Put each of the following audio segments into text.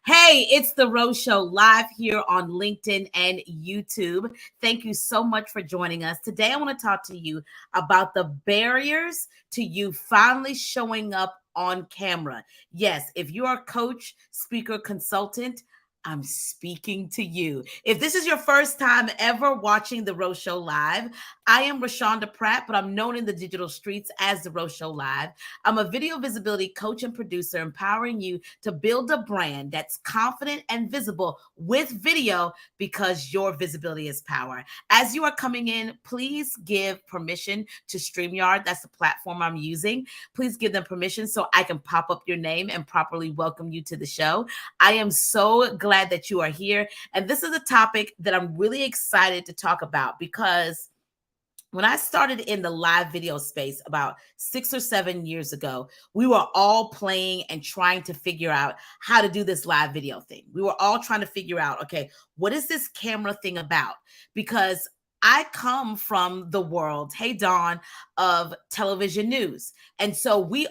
Hey, it's the Rose Show live here on LinkedIn and YouTube. Thank you so much for joining us. Today, I want to talk to you about the barriers to you finally showing up on camera. Yes, if you are a coach, speaker, consultant, I'm speaking to you. If this is your first time ever watching the Rose Show Live, I am Rashonda Pratt, but I'm known in the digital streets as the Rose Show Live. I'm a video visibility coach and producer, empowering you to build a brand that's confident and visible with video because your visibility is power. As you are coming in, please give permission to StreamYard. That's the platform I'm using. Please give them permission so I can pop up your name and properly welcome you to the show. I am so glad that you are here. And this is a topic that I'm really excited to talk about because when I started in the live video space about 6 or 7 years ago, we were all playing and trying to figure out how to do this live video thing. We were all trying to figure out, okay, what is this camera thing about? Because I come from the world, hey Dawn, of television news. And so we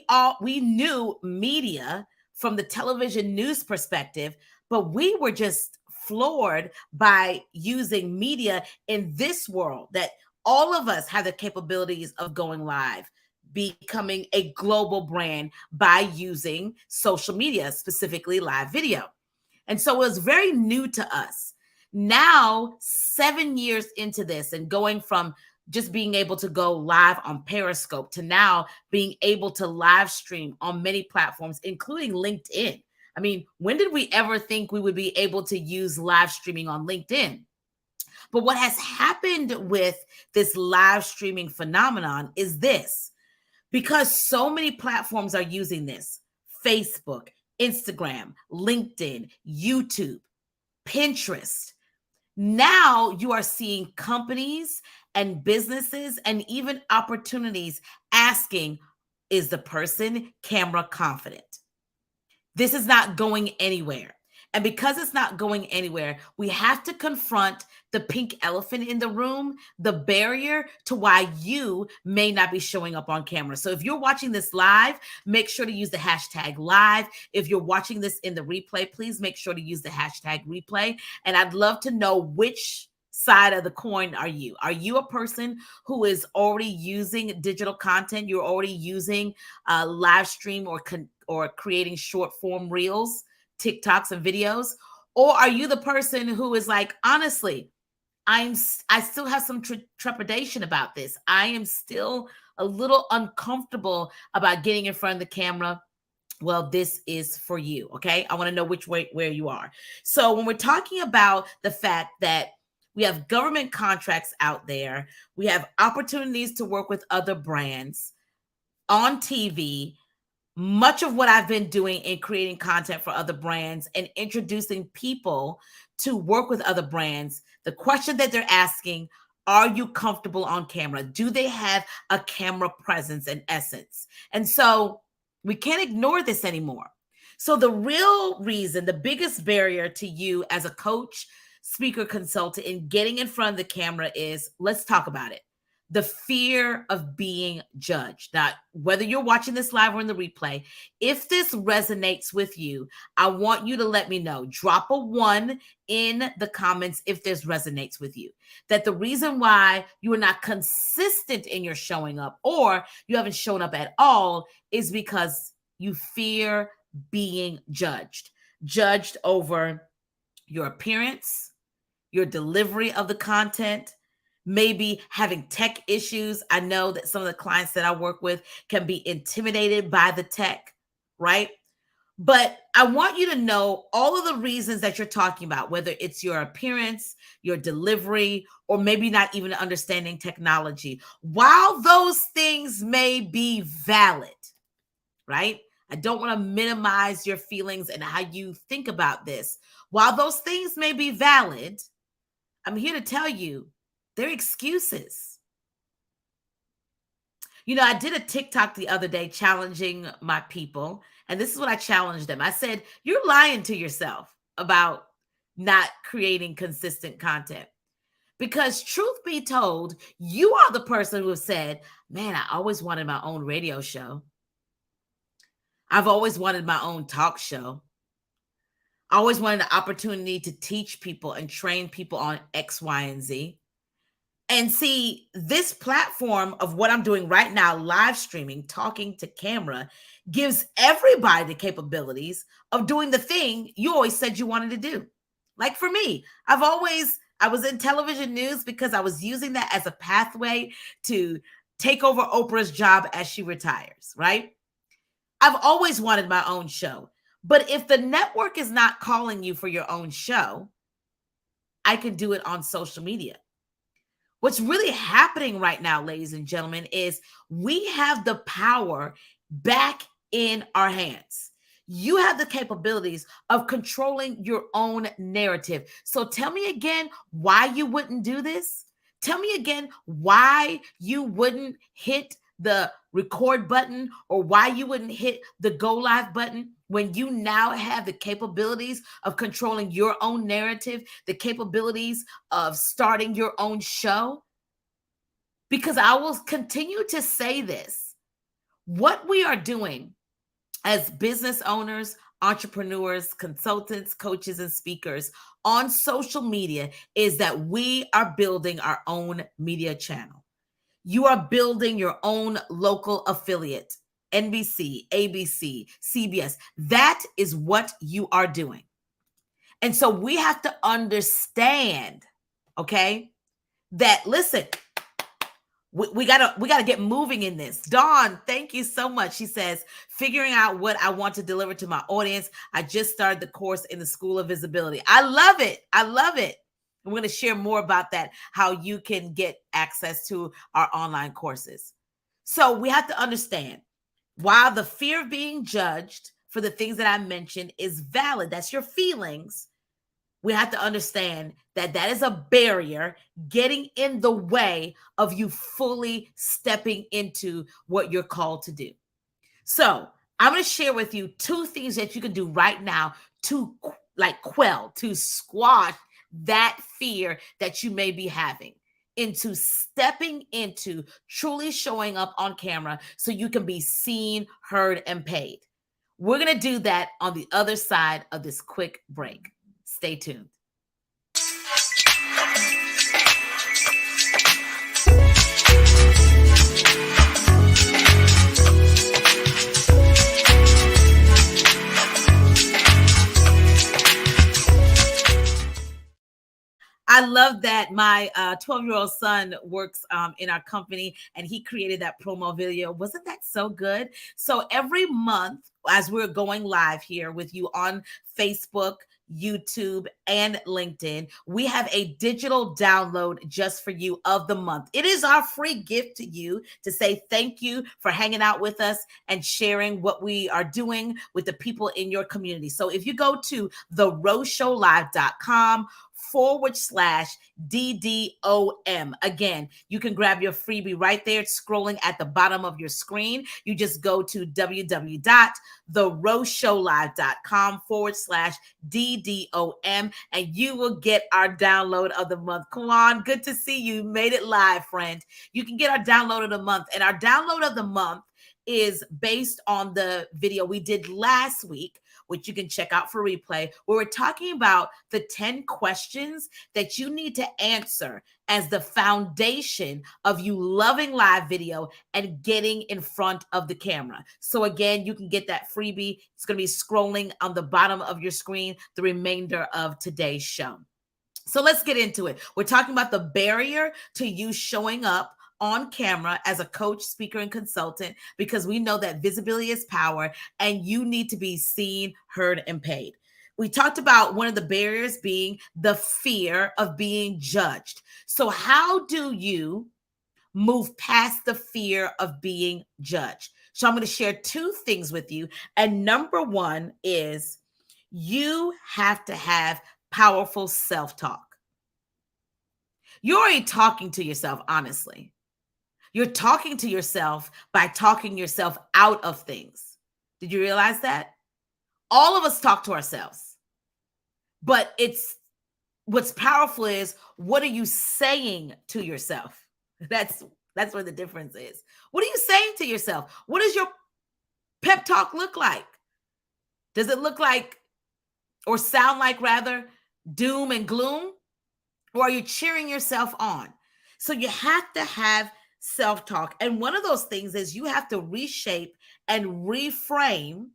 knew media from the television news perspective, but we were just floored by using media in this world that all of us have the capabilities of going live, becoming a global brand by using social media, specifically live video. And so it was very new to us. Now, 7 years into this and going from just being able to go live on Periscope to now being able to live stream on many platforms, including LinkedIn. I mean, when did we ever think we would be able to use live streaming on LinkedIn? But what has happened with this live streaming phenomenon is this. Because so many platforms are using this, Facebook, Instagram, LinkedIn, YouTube, Pinterest, now you are seeing companies and businesses and even opportunities asking, is the person camera confident? This is not going anywhere. And because it's not going anywhere, we have to confront the pink elephant in the room, the barrier to why you may not be showing up on camera. So if you're watching this live, make sure to use the hashtag live. If you're watching this in the replay, please make sure to use the hashtag replay. And I'd love to know which side of the coin are you? Are you a person who is already using digital content? You're already using live stream or creating short form reels, TikToks and videos? Or are you the person who is like, honestly, I still have some trepidation about this. I am still a little uncomfortable about getting in front of the camera. Well, this is for you, okay? I want to know where you are. So when we're talking about the fact that we have government contracts out there, we have opportunities to work with other brands on TV. Much of what I've been doing in creating content for other brands and introducing people to work with other brands, the question that they're asking, are you comfortable on camera? Do they have a camera presence and essence? And so we can't ignore this anymore. So the real reason, the biggest barrier to you as a coach, speaker, consultant in getting in front of the camera is, let's talk about it. The fear of being judged. Now, whether you're watching this live or in the replay, if this resonates with you, I want you to let me know. Drop a 1 in the comments if this resonates with you. That the reason why you are not consistent in your showing up or you haven't shown up at all is because you fear being judged. Judged over your appearance, your delivery of the content, maybe having tech issues. I know that some of the clients that I work with can be intimidated by the tech, right? But I want you to know all of the reasons that you're talking about, whether it's your appearance, your delivery, or maybe not even understanding technology. While those things may be valid, right? I don't want to minimize your feelings and how you think about this. While those things may be valid, I'm here to tell you, they're excuses. You know, I did a TikTok the other day challenging my people, and this is what I challenged them. I said, you're lying to yourself about not creating consistent content. Because truth be told, you are the person who has said, man, I always wanted my own radio show. I've always wanted my own talk show. I always wanted the opportunity to teach people and train people on X, Y, and Z. And see, this platform of what I'm doing right now, live streaming, talking to camera, gives everybody the capabilities of doing the thing you always said you wanted to do. Like for me, I was in television news because I was using that as a pathway to take over Oprah's job as she retires, right? I've always wanted my own show. But if the network is not calling you for your own show, I can do it on social media. What's really happening right now, ladies and gentlemen, is we have the power back in our hands. You have the capabilities of controlling your own narrative. So tell me again why you wouldn't do this. Tell me again why you wouldn't hit the record button or why you wouldn't hit the go live button when you now have the capabilities of controlling your own narrative, the capabilities of starting your own show. Because I will continue to say this. What we are doing as business owners, entrepreneurs, consultants, coaches, and speakers on social media is that we are building our own media channel. You are building your own local affiliate, NBC, ABC, CBS. That is what you are doing. And so we have to understand, okay, that listen, we gotta get moving in this. Dawn, thank you so much. She says, figuring out what I want to deliver to my audience. I just started the course in the School of Visibility. I love it. I love it. I'm going to share more about that, how you can get access to our online courses. So we have to understand, while the fear of being judged for the things that I mentioned is valid, that's your feelings, we have to understand that that is a barrier getting in the way of you fully stepping into what you're called to do. So I'm going to share with you two things that you can do right now to to squash that fear that you may be having into stepping into truly showing up on camera so you can be seen, heard, and paid. We're going to do that on the other side of this quick break. Stay tuned. I love that my 12-year-old son works in our company, and he created that promo video. Wasn't that so good? So every month, as we're going live here with you on Facebook, YouTube, and LinkedIn, we have a digital download just for you of the month. It is our free gift to you to say thank you for hanging out with us and sharing what we are doing with the people in your community. So if you go to theroseshowlive.com/DDOM. Again, you can grab your freebie right there. It's scrolling at the bottom of your screen. You just go to www.theroseshowlive.com/DDOM and you will get our download of the month. Come on, good to see you. Made it live, friend. You can get our download of the month, and our download of the month is based on the video we did last week, which you can check out for replay, where we're talking about the 10 questions that you need to answer as the foundation of you loving live video and getting in front of the camera. So again, you can get that freebie. It's going to be scrolling on the bottom of your screen the remainder of today's show. So let's get into it. We're talking about the barrier to you showing up on camera as a coach, speaker, and consultant, because we know that visibility is power and you need to be seen, heard, and paid. We talked about one of the barriers being the fear of being judged. So how do you move past the fear of being judged? So I'm going to share two things with you. And number one is you have to have powerful self-talk. You're already talking to yourself, honestly. You're talking to yourself by talking yourself out of things. Did you realize that? All of us talk to ourselves. But what's powerful is, what are you saying to yourself? That's where the difference is. What are you saying to yourself? What does your pep talk look like? Does it look like, or sound like rather doom and gloom? Or are you cheering yourself on? So you have to have self-talk. And one of those things is you have to reshape and reframe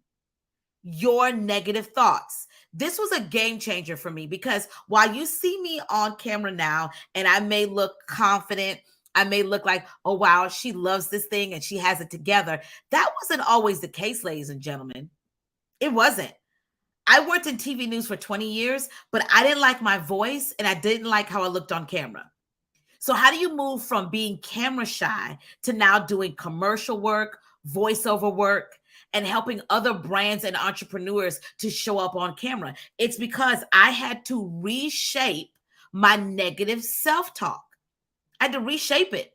your negative thoughts. This was a game changer for me because while you see me on camera now and I may look confident, I may look like, oh, wow, she loves this thing and she has it together. That wasn't always the case, ladies and gentlemen. It wasn't. I worked in TV news for 20 years, but I didn't like my voice and I didn't like how I looked on camera. So how do you move from being camera shy to now doing commercial work, voiceover work, and helping other brands and entrepreneurs to show up on camera? It's because I had to reshape my negative self-talk. I had to reshape it.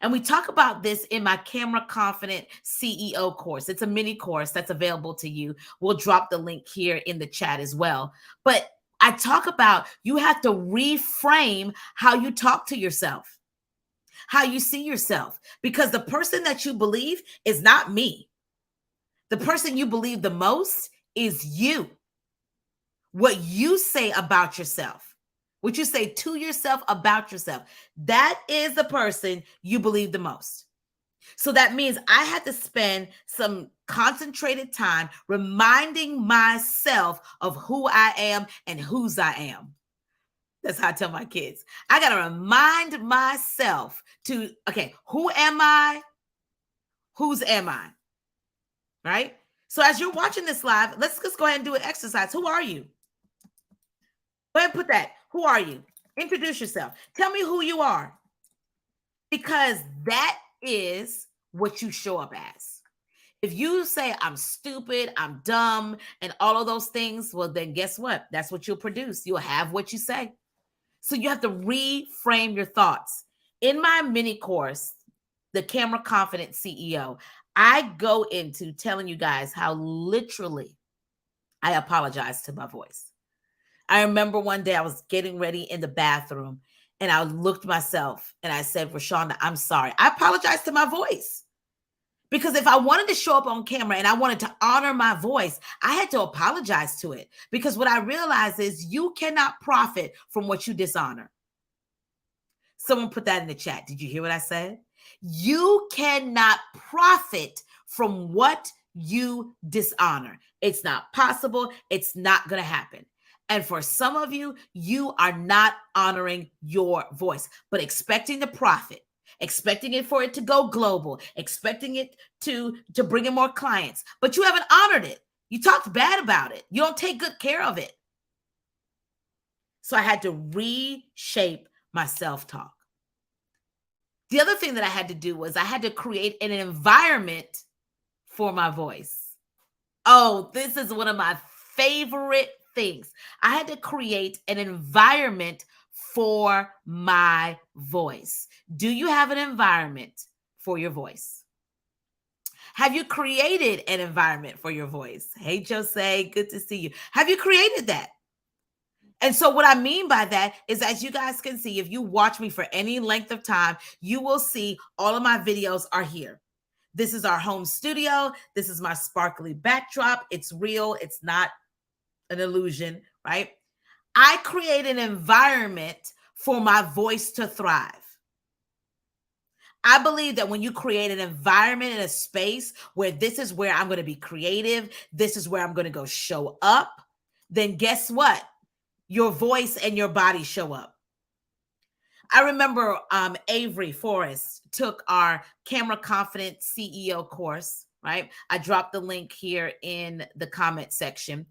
And we talk about this in my Camera Confident CEO course. It's a mini course that's available to you. We'll drop the link here in the chat as well. But I talk about you have to reframe how you talk to yourself, how you see yourself, because the person that you believe is not me. The person you believe the most is you. What you say about yourself. What you say to yourself about yourself, that is the person you believe the most. So that means I had to spend some concentrated time reminding myself of who I am and whose I am. That's how I tell my kids. I got to remind myself to, okay, who am I? Whose am I? Right? So as you're watching this live, let's just go ahead and do an exercise. Who are you? Go ahead and put that. Who are you? Introduce yourself. Tell me who you are. Because that is what you show up as. If you say, I'm stupid, I'm dumb, and all of those things, well, then guess what? That's what you'll produce. You'll have what you say. So you have to reframe your thoughts. In my mini course, the Camera Confident CEO, I go into telling you guys how literally I apologize to my voice. I remember one day I was getting ready in the bathroom and I looked myself and I said, Rashonda, I'm sorry. I apologize to my voice. Because if I wanted to show up on camera and I wanted to honor my voice, I had to apologize to it. Because what I realized is you cannot profit from what you dishonor. Someone put that in the chat. Did you hear what I said? You cannot profit from what you dishonor. It's not possible. It's not going to happen. And for some of you, you are not honoring your voice, but expecting the profit, expecting it for it to go global, expecting it to bring in more clients, but you haven't honored it. You talked bad about it. You don't take good care of it. So I had to reshape my self-talk. The other thing that I had to do was I had to create an environment for my voice. Oh, this is one of my favorite things. I had to create an environment for my voice. Do you have an environment for your voice? Have you created an environment for your voice? Hey, Jose, good to see you. Have you created that? And so what I mean by that is, as you guys can see, if you watch me for any length of time, you will see all of my videos are here. This is our home studio. This is my sparkly backdrop. It's real. It's not an illusion, right? I create an environment for my voice to thrive. I believe that when you create an environment in a space where this is where I'm going to be creative, this is where I'm going to go show up, then guess what? Your voice and your body show up. I remember Avery Forrest took our Camera Confident CEO course, right? I dropped the link here in the comment section.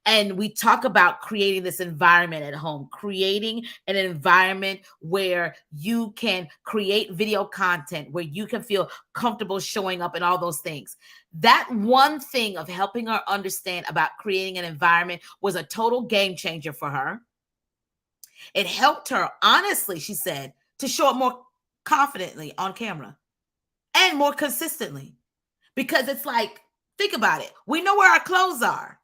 And we talk about creating this environment at home, creating an environment where you can create video content, where you can feel comfortable showing up and all those things. That one thing of helping her understand about creating an environment was a total game changer for her. It helped her, honestly, she said, to show up more confidently on camera and more consistently. Because it's like, think about it. We know where our clothes are.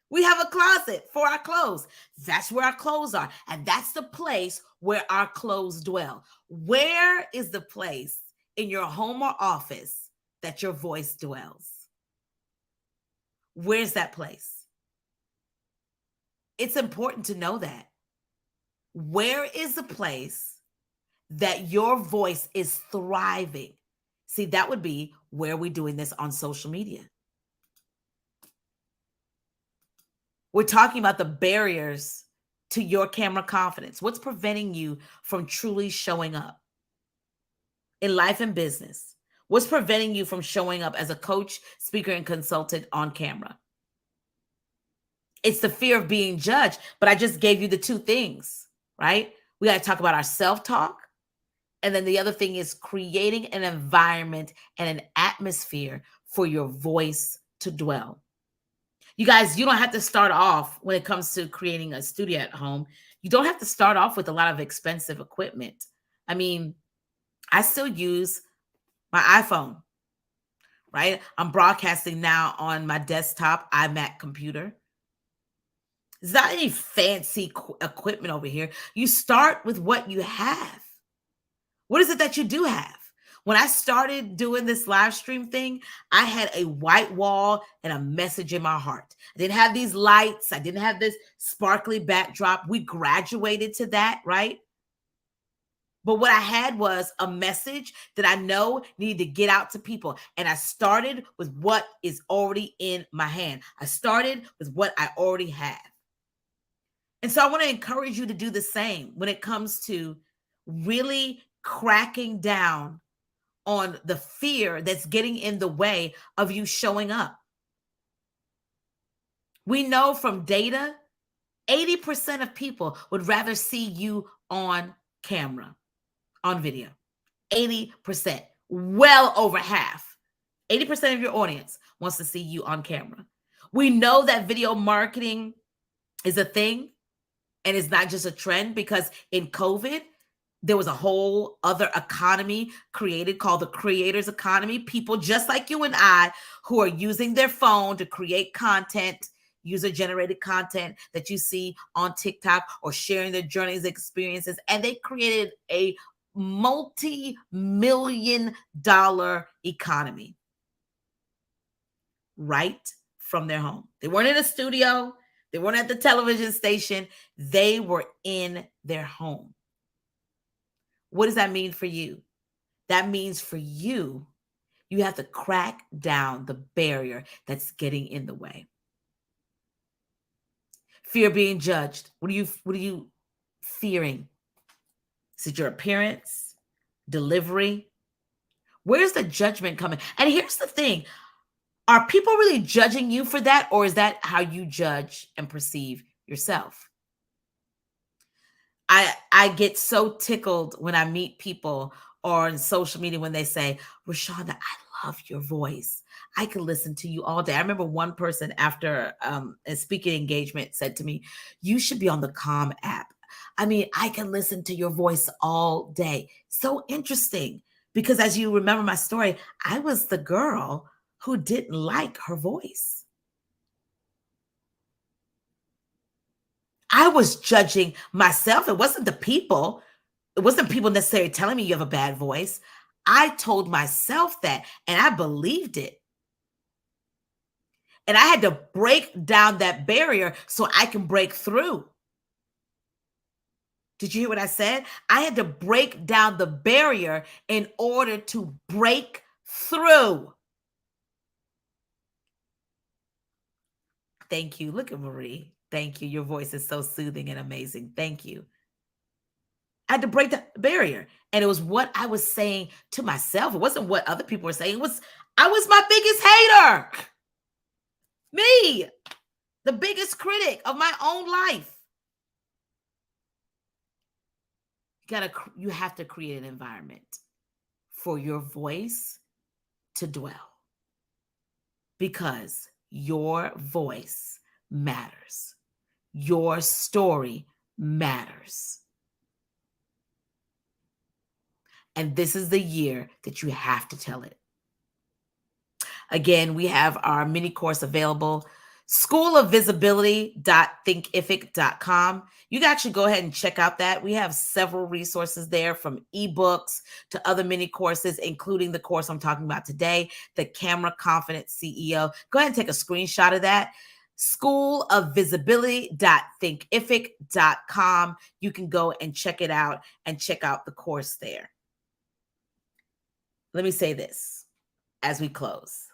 We have a closet for our clothes. That's where our clothes are. And that's the place where our clothes dwell. Where is the place in your home or office that your voice dwells? Where's that place? It's important to know that. Where is the place that your voice is thriving? See, that would be where we're doing this on social media. We're talking about the barriers to your camera confidence. What's preventing you from truly showing up in life and business? What's preventing you from showing up as a coach, speaker, and consultant on camera? It's the fear of being judged. But I just gave you the two things, right? We got to talk about our self-talk. And then the other thing is creating an environment and an atmosphere for your voice to dwell. You guys, you don't have to start off when it comes to creating a studio at home. You don't have to start off with a lot of expensive equipment. I mean, I still use my iPhone, right? I'm broadcasting now on my desktop iMac computer. There's not any fancy equipment over here. You start with what you have. What is it that you do have? When I started doing this live stream thing, I had a white wall and a message in my heart. I didn't have these lights. I didn't have this sparkly backdrop. We graduated to that, right? But what I had was a message that I know needed to get out to people. And I started with what is already in my hand. I started with what I already have. And so I want to encourage you to do the same when it comes to really cracking down on the fear that's getting in the way of you showing up. We know from data, 80% of people would rather see you on camera, on video. 80%, well over half. 80% of your audience wants to see you on camera. We know that video marketing is a thing and it's not just a trend, because in COVID, there was a whole other economy created called the creators economy. People just like you and I who are using their phone to create content, user-generated content that you see on TikTok, or sharing their journeys, experiences. And they created a multi-million-dollar economy right from their home. They weren't in a studio. They weren't at the television station. They were in their home. What does that mean for you? That means for you, you have to crack down the barrier that's getting in the way. Fear of being judged. What are you fearing? Is it your appearance? Delivery? Where's the judgment coming? And here's the thing. Are people really judging you for that, or is that how you judge and perceive yourself? I get so tickled when I meet people or on social media when they say, Rashonda, I love your voice. I could listen to you all day. I remember one person after a speaking engagement said to me, you should be on the Calm app. I mean, I can listen to your voice all day. So interesting, because as you remember my story, I was the girl who didn't like her voice. I was judging myself. It wasn't the people. It wasn't people necessarily telling me you have a bad voice. I told myself that, and I believed it. And I had to break down that barrier so I can break through. Did you hear what I said? I had to break down the barrier in order to break through. Thank you. Look at Marie. Thank you. Your voice is so soothing and amazing. Thank you. I had to break the barrier. And it was what I was saying to myself. It wasn't what other people were saying. I was my biggest hater. Me, the biggest critic of my own life. You have to create an environment for your voice to dwell, because your voice matters. Your story matters. And this is the year that you have to tell it. Again, we have our mini course available, schoolofvisibility.thinkific.com. You can actually go ahead and check out that. We have several resources there, from ebooks to other mini courses, including the course I'm talking about today, the Camera Confident CEO. Go ahead and take a screenshot of that. schoolofvisibility.thinkific.com. You can go and check it out and check out the course there. Let me say this as we close.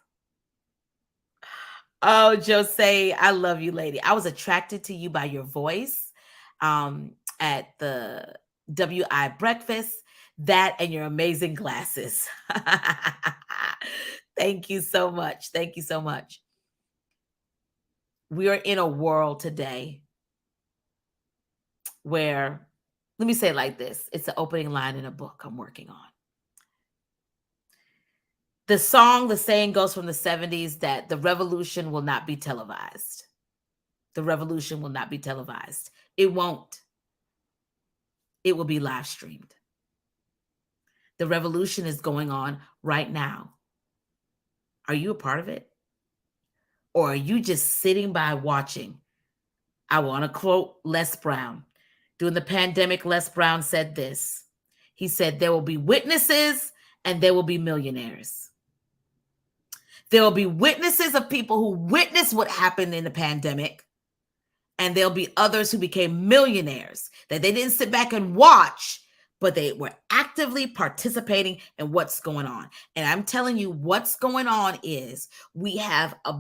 Oh, Jose, I love you, lady. I was attracted to you by your voice at the WI breakfast, that and your amazing glasses. Thank you so much. Thank you so much. We are in a world today where, let me say it like this. It's the opening line in a book I'm working on. The saying goes from the 70s that the revolution will not be televised. The revolution will not be televised. It won't. It will be live streamed. The revolution is going on right now. Are you a part of it? Or are you just sitting by watching? I want to quote Les Brown. During the pandemic, Les Brown said this. He said, there will be witnesses and there will be millionaires. There will be witnesses of people who witnessed what happened in the pandemic, and there'll be others who became millionaires, that they didn't sit back and watch, but they were actively participating in what's going on. And I'm telling you, what's going on is we have a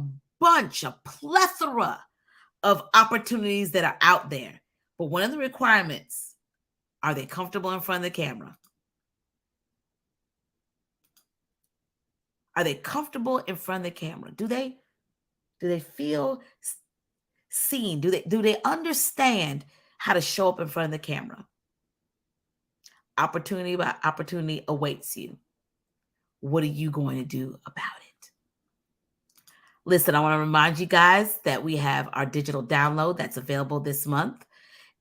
plethora of opportunities that are out there. But one of the requirements, are they comfortable in front of the camera? Are they comfortable in front of the camera? Do they feel seen? Do they understand how to show up in front of the camera? Opportunity by opportunity awaits you. What are you going to do about it? Listen, I want to remind you guys that we have our digital download that's available this month.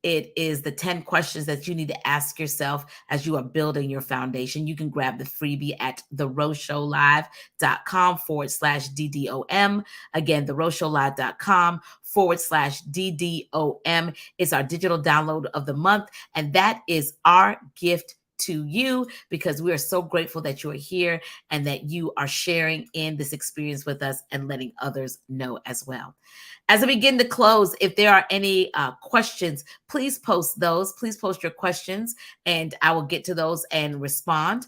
It is the 10 questions that you need to ask yourself as you are building your foundation. You can grab the freebie at theroseshowlive.com/DDOM. Again, theroseshowlive.com/DDOM is our digital download of the month. And that is our gift to you, because we are so grateful that you are here and that you are sharing in this experience with us and letting others know as well. As I begin to close, if there are any questions, please post those. Please post your questions and I will get to those and respond.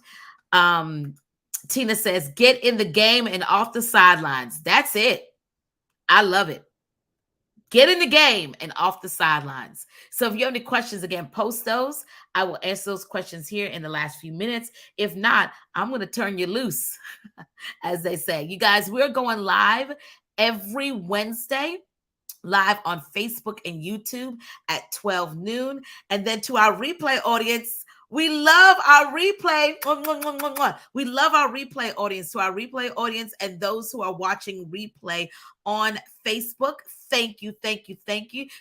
Tina says, get in the game and off the sidelines. That's it. I love it. Get in the game and off the sidelines. So if you have any questions, again, post those. I will answer those questions here in the last few minutes. If not, I'm going to turn you loose, as they say. You guys, we're going live every Wednesday, live on Facebook and YouTube at 12 noon. And then to our replay audience, we love our replay. We love our replay audience. To our replay audience and those who are watching replay on Facebook, thank you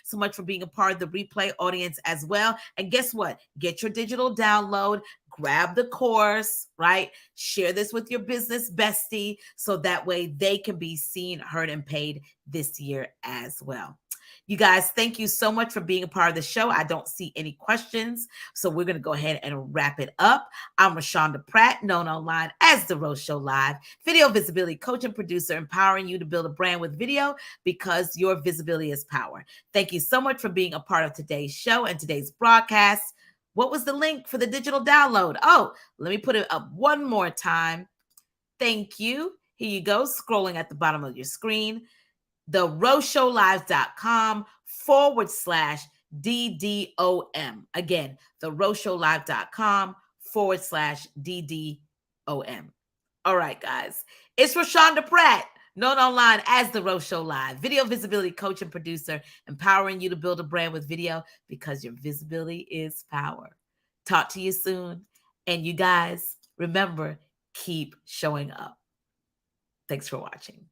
so much for being a part of the replay audience as well. And guess what? Get your digital download, grab the course, right? Share this with your business bestie so that way they can be seen, heard, and paid this year as well. You guys, thank you so much for being a part of the show. I don't see any questions, so we're going to go ahead and wrap it up. I'm Rashonda Pratt, known online as The Rose Show Live, video visibility coach and producer, empowering you to build a brand with video because your visibility is power. Thank you so much for being a part of today's show and today's broadcast. What was the link for the digital download? Oh, let me put it up one more time. Thank you. Here you go, scrolling at the bottom of your screen. theroseshowlive.com/DDOM. Again, theroseshowlive.com/DDOM. All right, guys. It's Rashonda Pratt, known online as The Rose Show Live, video visibility coach and producer, empowering you to build a brand with video because your visibility is power. Talk to you soon. And you guys, remember, keep showing up. Thanks for watching.